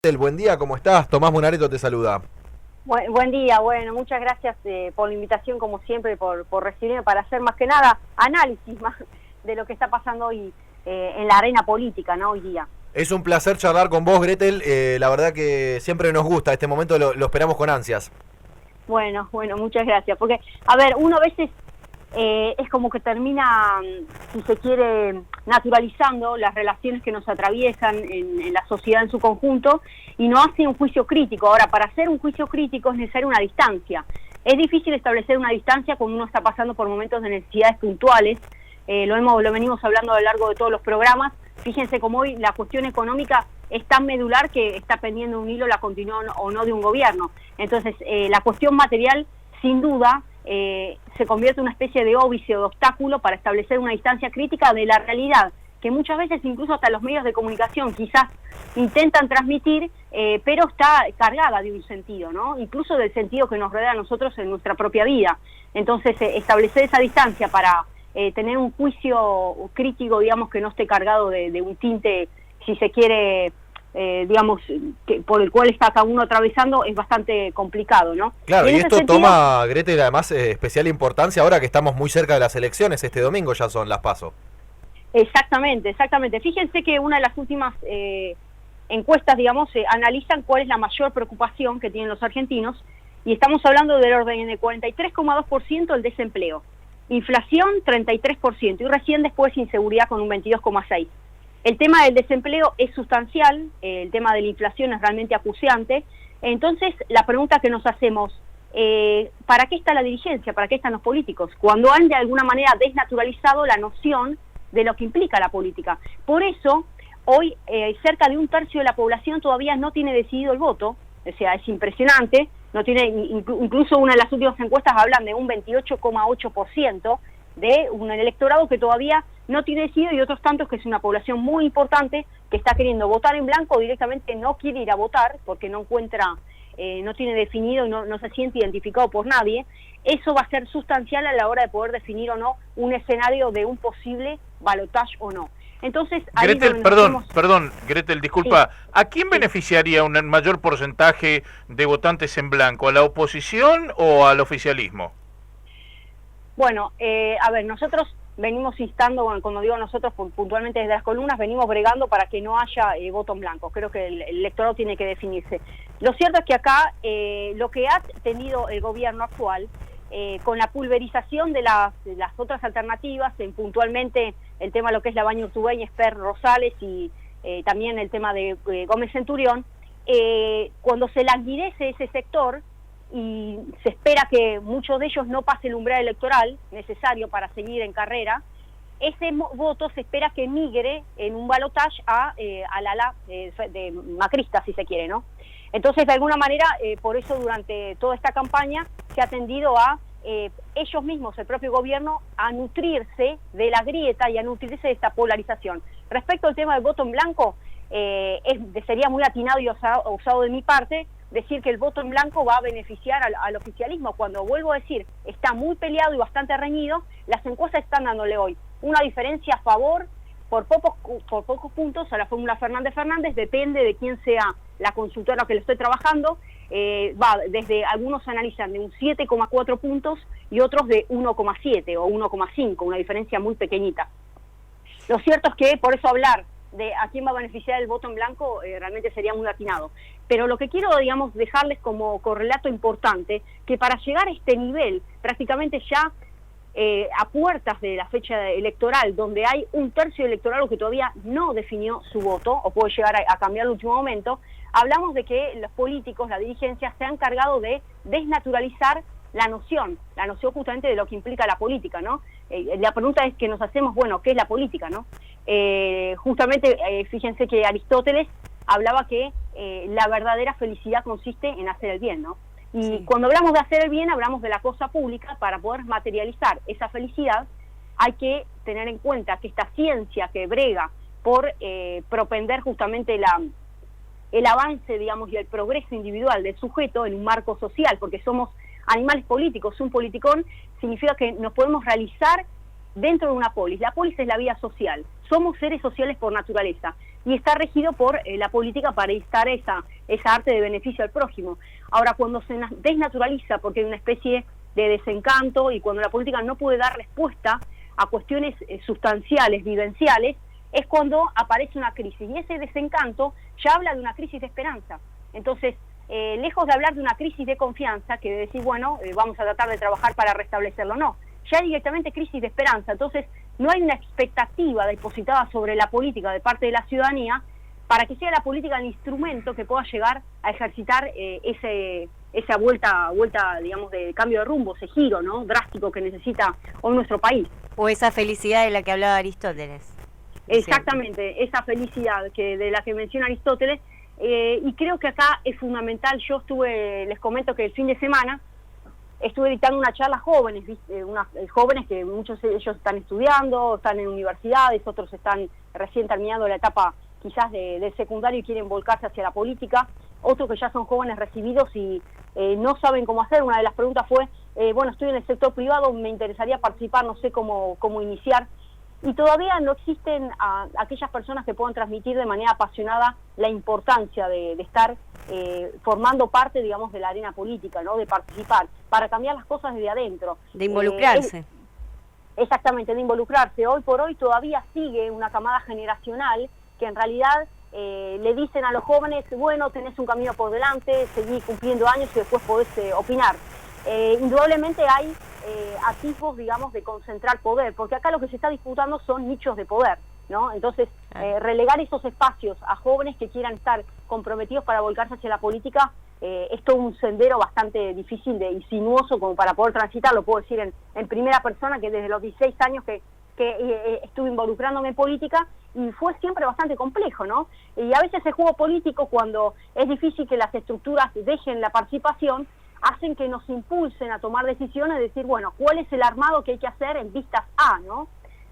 Buen día, ¿cómo estás? Tomás Munareto te saluda. Buen día, bueno, muchas gracias por la invitación, como siempre, por recibirme para hacer más que nada análisis más de lo que está pasando hoy en la arena política, ¿no? Hoy día. Es un placer charlar con vos, Gretel. La verdad que siempre nos gusta, este momento lo esperamos con ansias. Bueno, muchas gracias. Porque, a ver, uno a veces es como que termina, si se quiere, naturalizando las relaciones que nos atraviesan en la sociedad en su conjunto y no hace un juicio crítico. Ahora, para hacer un juicio crítico es necesaria una distancia. Es difícil establecer una distancia cuando uno está pasando por momentos de necesidades puntuales. Lo venimos hablando a lo largo de todos los programas. Fíjense cómo hoy la cuestión económica es tan medular que está pendiendo un hilo la continuidad o no de un gobierno. Entonces, la cuestión material, sin duda, se convierte en una especie de óbice o de obstáculo para establecer una distancia crítica de la realidad, que muchas veces incluso hasta los medios de comunicación quizás intentan transmitir, pero está cargada de un sentido, ¿no? Incluso del sentido que nos rodea a nosotros en nuestra propia vida. Entonces, establecer esa distancia para tener un juicio crítico, digamos, que no esté cargado de un tinte, si se quiere, digamos, por el cual está cada uno atravesando, es bastante complicado, ¿no? Claro, y esto sentido, toma, Gretel, además especial importancia ahora que estamos muy cerca de las elecciones. Este domingo ya son las PASO. Exactamente. Fíjense que una de las últimas encuestas, digamos, analizan cuál es la mayor preocupación que tienen los argentinos, y estamos hablando del orden de 43,2% el desempleo, inflación 33%, y recién después inseguridad con un 22,6%. El tema del desempleo es sustancial, el tema de la inflación es realmente acuciante. Entonces, la pregunta que nos hacemos, ¿para qué está la dirigencia? ¿Para qué están los políticos? Cuando han de alguna manera desnaturalizado la noción de lo que implica la política. Por eso, hoy cerca de un tercio de la población todavía no tiene decidido el voto, o sea, es impresionante, no tiene, incluso una de las últimas encuestas hablan de un 28,8% de un electorado que todavía no tiene decidido, y otros tantos que es una población muy importante que está queriendo votar en blanco o directamente no quiere ir a votar porque no encuentra, no tiene definido y no se siente identificado por nadie. Eso va a ser sustancial a la hora de poder definir o no un escenario de un posible balotaje o no. Entonces, ahí Gretel, perdón, Gretel, disculpa, sí. ¿A quién beneficiaría un mayor porcentaje de votantes en blanco? ¿A la oposición o al oficialismo? Bueno, a ver, nosotros venimos instando, bueno, cuando digo nosotros puntualmente desde las columnas, venimos bregando para que no haya voto en blanco. Creo que el electorado tiene que definirse. Lo cierto es que acá lo que ha tenido el gobierno actual, con la pulverización de las otras alternativas, puntualmente el tema de lo que es la Baña Urtubey, Esper Rosales y también el tema de Gómez Centurión, cuando se languidece ese sector y se espera que muchos de ellos no pasen el umbral electoral necesario para seguir en carrera, ese voto se espera que migre en un balotaje al ala de macrista, si se quiere, ¿no? Entonces, de alguna manera, por eso durante toda esta campaña se ha tendido a ellos mismos, el propio gobierno, a nutrirse de la grieta y a nutrirse de esta polarización. Respecto al tema del voto en blanco, sería muy atinado y osado de mi parte decir que el voto en blanco va a beneficiar al oficialismo, cuando, vuelvo a decir, está muy peleado y bastante reñido. Las encuestas están dándole hoy una diferencia a favor por pocos puntos a la fórmula Fernández, depende de quién sea la consultora que le estoy trabajando, va desde, algunos analizan de un 7,4 puntos y otros de 1,7 o 1,5, una diferencia muy pequeñita. Lo cierto es que por eso hablar de a quién va a beneficiar el voto en blanco realmente sería muy atinado. Pero lo que quiero, digamos, dejarles como correlato importante, que para llegar a este nivel, prácticamente ya a puertas de la fecha electoral, donde hay un tercio electorado que todavía no definió su voto, o puede llegar a cambiar al último momento, hablamos de que los políticos, la dirigencia, se han encargado de desnaturalizar la noción justamente de lo que implica la política, ¿no? La pregunta es que nos hacemos, bueno, ¿qué es la política, no? Justamente, fíjense que Aristóteles hablaba que la verdadera felicidad consiste en hacer el bien, ¿no? Y sí, cuando hablamos de hacer el bien, hablamos de la cosa pública. Para poder materializar esa felicidad, hay que tener en cuenta que esta ciencia que brega por propender justamente el avance, digamos, y el progreso individual del sujeto en un marco social, porque somos animales políticos. Un politicón significa que nos podemos realizar dentro de una polis. La polis es la vida social. Somos seres sociales por naturaleza. y está regido por la política para instar esa arte de beneficio al prójimo. Ahora, cuando se desnaturaliza porque hay una especie de desencanto y cuando la política no puede dar respuesta a cuestiones sustanciales, vivenciales, es cuando aparece una crisis. Y ese desencanto ya habla de una crisis de esperanza. Entonces, lejos de hablar de una crisis de confianza, que de decir, bueno, vamos a tratar de trabajar para restablecerlo, no. Ya directamente crisis de esperanza. Entonces, no hay una expectativa depositada sobre la política de parte de la ciudadanía para que sea la política el instrumento que pueda llegar a ejercitar esa vuelta, digamos, de cambio de rumbo, ese giro, ¿no?, drástico que necesita hoy nuestro país. O esa felicidad de la que hablaba Aristóteles. Exactamente, esa felicidad de la que menciona Aristóteles, y creo que acá es fundamental. Yo les comento que el fin de semana estuve dictando una charla a jóvenes, jóvenes que muchos de ellos están estudiando, están en universidades, otros están recién terminando la etapa quizás del secundario y quieren volcarse hacia la política, otros que ya son jóvenes recibidos y no saben cómo hacer. Una de las preguntas fue, bueno, estoy en el sector privado, me interesaría participar, no sé cómo iniciar. Y todavía no existen aquellas personas que puedan transmitir de manera apasionada la importancia de estar formando parte, digamos, de la arena política, ¿no?, de participar, para cambiar las cosas desde adentro. De involucrarse. Exactamente, de involucrarse. Hoy por hoy todavía sigue una camada generacional que en realidad le dicen a los jóvenes, bueno, tenés un camino por delante, seguí cumpliendo años y después podés opinar. Indudablemente hay atisbos, digamos, de concentrar poder, porque acá lo que se está disputando son nichos de poder, ¿no? Entonces, relegar esos espacios a jóvenes que quieran estar comprometidos para volcarse hacia la política es todo un sendero bastante difícil y sinuoso como para poder transitar. Lo puedo decir en primera persona, que desde los 16 años que estuve involucrándome en política, y fue siempre bastante complejo, ¿no? Y a veces el juego político, cuando es difícil que las estructuras dejen la participación, hacen que nos impulsen a tomar decisiones, de decir, bueno, ¿cuál es el armado que hay que hacer en vistas A, ¿no?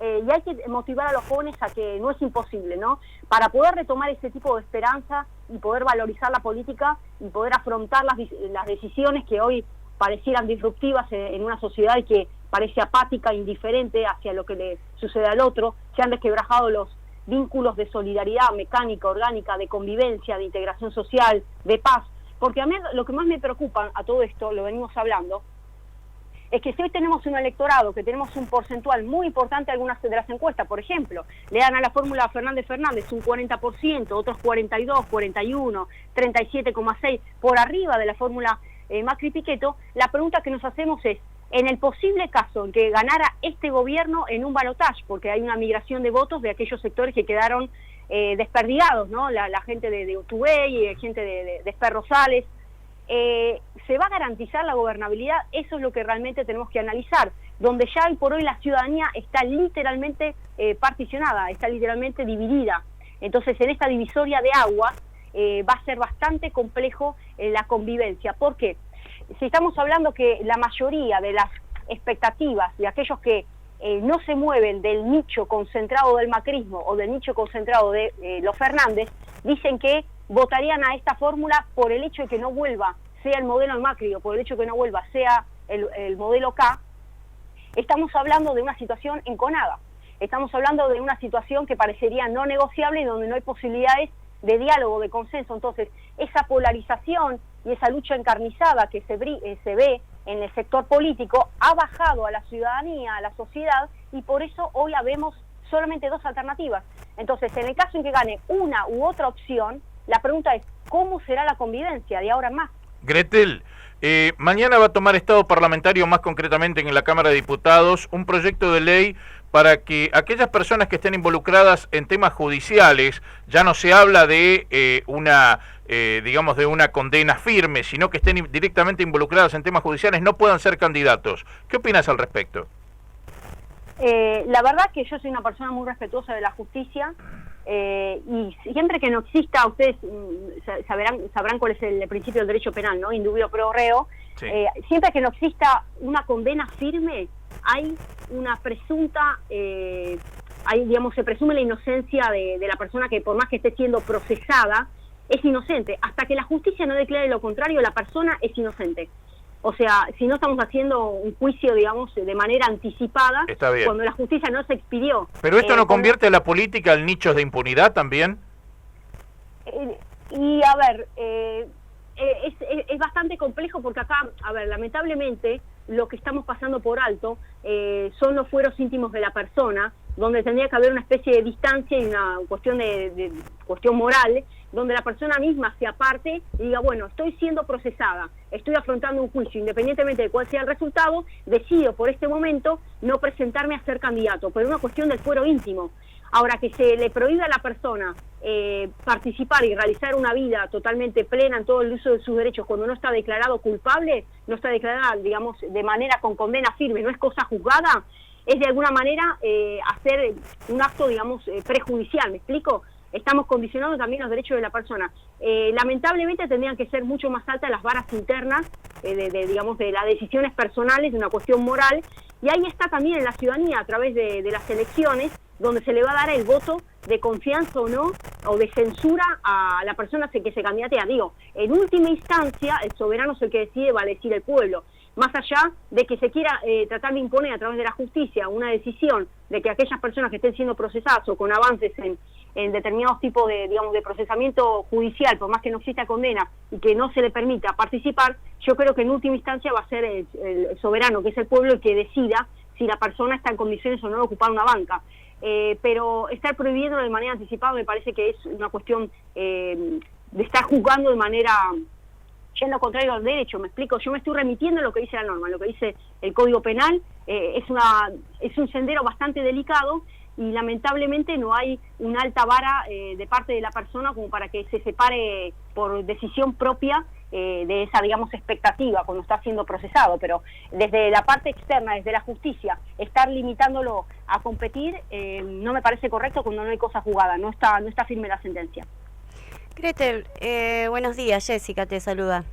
Y hay que motivar a los jóvenes a que no es imposible, ¿no? Para poder retomar ese tipo de esperanza y poder valorizar la política y poder afrontar las decisiones que hoy parecieran disruptivas en una sociedad que parece apática, indiferente hacia lo que le sucede al otro. Se han desquebrajado los vínculos de solidaridad mecánica, orgánica, de convivencia, de integración social, de paz. Porque a mí lo que más me preocupa a todo esto, lo venimos hablando, es que si hoy tenemos un electorado, que tenemos un porcentual muy importante, algunas de las encuestas, por ejemplo, le dan a la fórmula Fernández un 40%, otros 42, 41, 37,6, por arriba de la fórmula Macri-Pichetto, la pregunta que nos hacemos es, en el posible caso en que ganara este gobierno en un balotaje, porque hay una migración de votos de aquellos sectores que quedaron desperdigados, ¿no? La gente de Utubey, gente de Esper Rosales, ¿se va a garantizar la gobernabilidad? Eso es lo que realmente tenemos que analizar, donde ya hoy por hoy la ciudadanía está literalmente particionada, está literalmente dividida. Entonces, en esta divisoria de aguas va a ser bastante complejo la convivencia. ¿Por qué? Si estamos hablando que la mayoría de las expectativas de aquellos que no se mueven del nicho concentrado del macrismo o del nicho concentrado de los Fernández, dicen que votarían a esta fórmula por el hecho de que no vuelva, sea el modelo Macri, o por el hecho de que no vuelva, sea el modelo K. Estamos hablando de una situación enconada, estamos hablando de una situación que parecería no negociable y donde no hay posibilidades de diálogo, de consenso. Entonces, esa polarización y esa lucha encarnizada que se ve en el sector político ha bajado a la ciudadanía, a la sociedad, y por eso hoy habemos solamente dos alternativas. Entonces, en el caso en que gane una u otra opción, la pregunta es, ¿cómo será la convivencia de ahora en más? Gretel, mañana va a tomar estado parlamentario, más concretamente en la Cámara de Diputados, un proyecto de ley para que aquellas personas que estén involucradas en temas judiciales, ya no se habla de digamos, de una condena firme, sino que estén directamente involucradas en temas judiciales, no puedan ser candidatos. ¿Qué opinas al respecto? La verdad que yo soy una persona muy respetuosa de la justicia, y siempre que no exista, ustedes sabrán cuál es el principio del derecho penal, ¿no? Indubio pro reo. Sí. Siempre que no exista una condena firme, hay una presunta, digamos, se presume la inocencia de la persona que, por más que esté siendo procesada, es inocente. Hasta que la justicia no declare lo contrario, la persona es inocente. O sea, si no estamos haciendo un juicio, digamos, de manera anticipada, cuando la justicia no se expidió. ¿Pero esto no convierte a la política en nichos de impunidad también? Y a ver, es bastante complejo porque acá, a ver, lamentablemente lo que estamos pasando por alto son los fueros íntimos de la persona, donde tendría que haber una especie de distancia y una cuestión de cuestión moral, donde la persona misma se aparte y diga, bueno, estoy siendo procesada, estoy afrontando un juicio, independientemente de cuál sea el resultado, decido por este momento no presentarme a ser candidato, pero es una cuestión del fuero íntimo. Ahora, que se le prohíba a la persona participar y realizar una vida totalmente plena en todo el uso de sus derechos cuando no está declarado culpable, no está declarada, digamos, de manera con condena firme, no es cosa juzgada, es de alguna manera hacer un acto, digamos, prejudicial, ¿me explico? Estamos condicionando también los derechos de la persona. Lamentablemente tendrían que ser mucho más altas las varas internas, digamos, de las decisiones personales, de una cuestión moral, y ahí está también en la ciudadanía, a través de las elecciones, donde se le va a dar el voto de confianza o no, o de censura a la persona que se candidatea. Digo, en última instancia, el soberano es el que decide, va a elegir el pueblo. Más allá de que se quiera tratar de imponer a través de la justicia una decisión de que aquellas personas que estén siendo procesadas o con avances en determinados tipos de, digamos, de procesamiento judicial, por más que no exista condena y que no se le permita participar, yo creo que en última instancia va a ser el soberano, que es el pueblo, el que decida si la persona está en condiciones o no de ocupar una banca. Pero estar prohibiéndolo de manera anticipada me parece que es una cuestión de estar juzgando de manera yendo contrario al derecho, me explico, yo me estoy remitiendo a lo que dice la norma, lo que dice el Código Penal, es un sendero bastante delicado y lamentablemente no hay una alta vara de parte de la persona como para que se separe por decisión propia de esa, digamos, expectativa cuando está siendo procesado, pero desde la parte externa, desde la justicia, estar limitándolo a competir no me parece correcto cuando no hay cosa jugada, no está firme la sentencia. Gretel, buenos días, Jessica te saluda.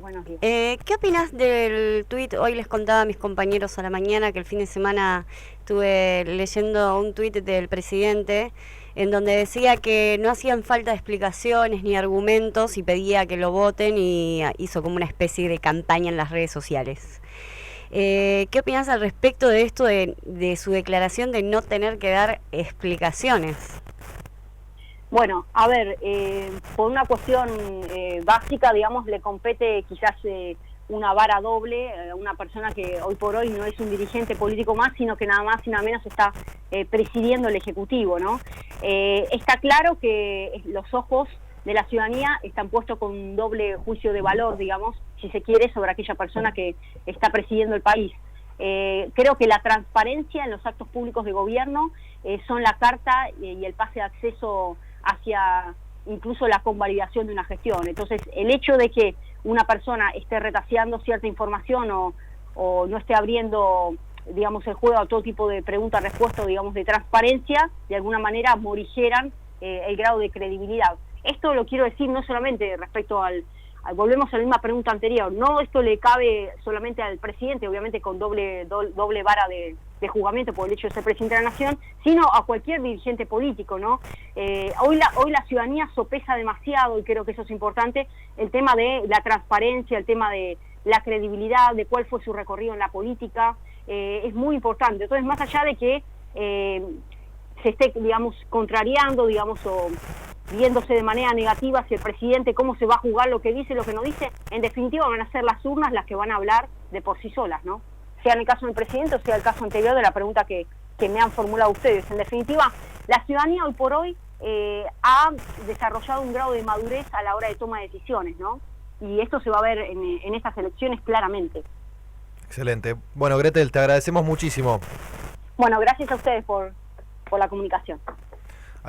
Buenos días. ¿Qué opinas del tuit? Hoy les contaba a mis compañeros a la mañana que el fin de semana estuve leyendo un tuit del presidente en donde decía que no hacían falta explicaciones ni argumentos y pedía que lo voten y hizo como una especie de campaña en las redes sociales. ¿Qué opinas al respecto de esto, de su declaración de no tener que dar explicaciones? Bueno, a ver, por una cuestión básica, digamos, le compete quizás una vara doble a una persona que hoy por hoy no es un dirigente político más, sino que nada más y nada menos está presidiendo el Ejecutivo, ¿no? Está claro que los ojos de la ciudadanía están puestos con un doble juicio de valor, digamos, si se quiere, sobre aquella persona que está presidiendo el país. Creo que la transparencia en los actos públicos de gobierno son la carta y el pase de acceso hacia incluso la convalidación de una gestión. Entonces, el hecho de que una persona esté retaseando cierta información o no esté abriendo, digamos, el juego a todo tipo de pregunta-respuesta, digamos, de transparencia, de alguna manera morigeran el grado de credibilidad. Esto lo quiero decir no solamente respecto volvemos a la misma pregunta anterior, no esto le cabe solamente al presidente, obviamente con doble vara de juzgamiento por el hecho de ser presidente de la nación, sino a cualquier dirigente político, ¿no? Hoy la ciudadanía sopesa demasiado, y creo que eso es importante, el tema de la transparencia, el tema de la credibilidad, de cuál fue su recorrido en la política, es muy importante. Entonces, más allá de que se esté, digamos, contrariando, digamos, o viéndose de manera negativa si el presidente cómo se va a juzgar lo que dice, lo que no dice, en definitiva van a ser las urnas las que van a hablar de por sí solas, ¿no? Sea en el caso del presidente o sea el caso anterior de la pregunta que me han formulado ustedes. En definitiva, la ciudadanía hoy por hoy ha desarrollado un grado de madurez a la hora de toma de decisiones, ¿no? Y esto se va a ver en estas elecciones claramente. Excelente. Bueno, Gretel, te agradecemos muchísimo. Bueno, gracias a ustedes por la comunicación.